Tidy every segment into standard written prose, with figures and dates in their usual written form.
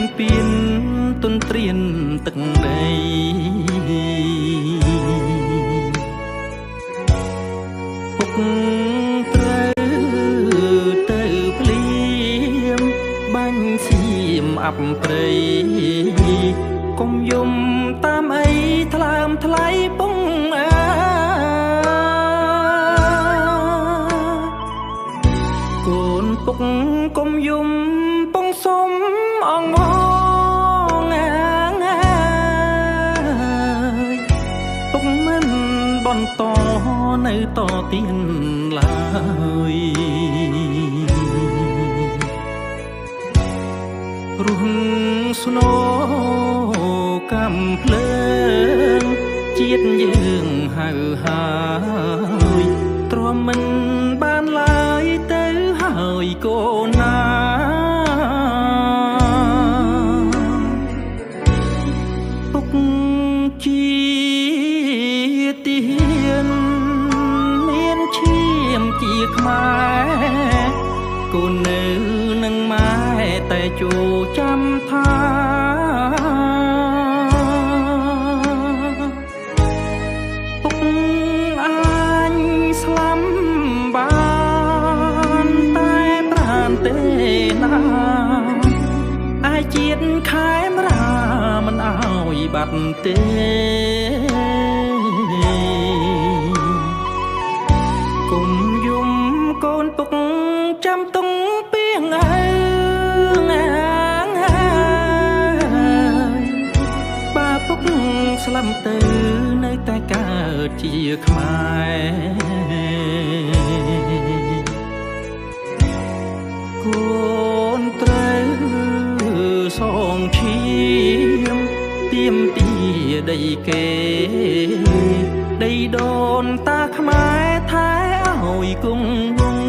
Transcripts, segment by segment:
នពៀនទុនត្រៀនទឹកដីពុកត្រូវទៅភ្លៀមបាញ់សៀមអាប់ព្រៃកុំយំតាមអីថ្លើមថ្លៃពងកូនពុកកុំយំពងសុំអងងពុកមិនបន្តនៅតទៀនឡើយរស់ស្នូកំភ្លើងជាតិយើងហៅហើយទ្រាំមិនបានឡើយទៅហើយកូនណាពុកជាទៀនមានឈាមជាខ្មែរកូននៅនឹងម៉ែតែជួចាំថាពុកអាចស្លាប់បានតែប្រានទេណាអាចជាតិខែមរាមិនអោយបាត់ទេគុំយំកូនពុកចាំទុងពីងបាពុកស្លាប់ទៅនៅតែកើតជាខ្មែរកូនត្រូវសងឈាមទៀមទាដីគេដីដូនតាខ្មែរថែឲ្យគង់វង្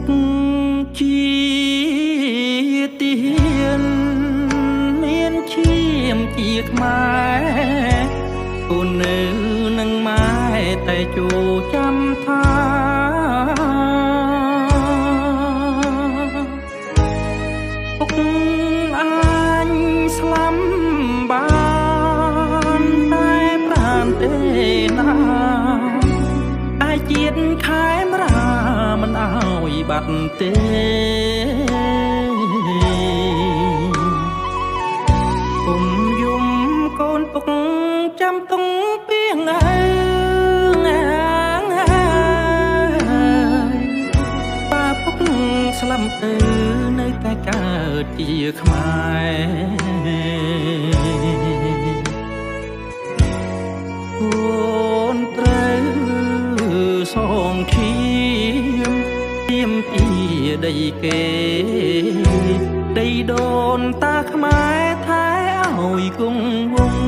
សជាទៀនមានឈាមជាខ្មែរកូននៅនឹងម៉ែតែជួចាំថាពុកអាចស្លាប់បានតែប្រានទេណាអាចជាតិខែមរាមិនអោយបាត់ទេគុំយំកូនពុកចាំទុងពីងបាពុកស្លាប់ទៅនៅតែកើតជាខ្មែរកូនត្រូវសងឈាមទៀមទាដីគេដីដូនតាខ្មែរថែឲ្យគង់វង្ស